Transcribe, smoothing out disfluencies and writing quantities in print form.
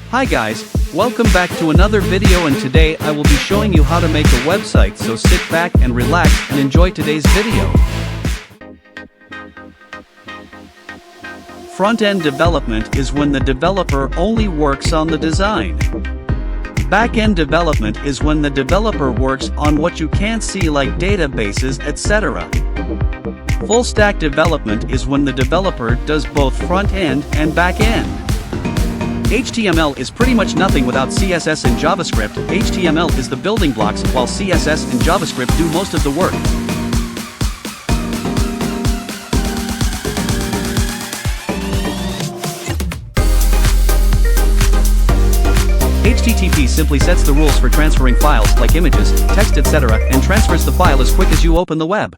Hi guys, welcome back to another video, and today I will be showing you how to make a website, so sit back and relax and enjoy today's video. Front-end development is when the developer only works on the design. Back-end development is when the developer works on what you can't see, like databases, etc. Full-stack development is when the developer does both front-end and back-end. HTML is pretty much nothing without CSS and JavaScript. HTML is the building blocks, while CSS and JavaScript do most of the work. HTTP simply sets the rules for transferring files, like images, text, etc., and transfers the file as quick as you open the web.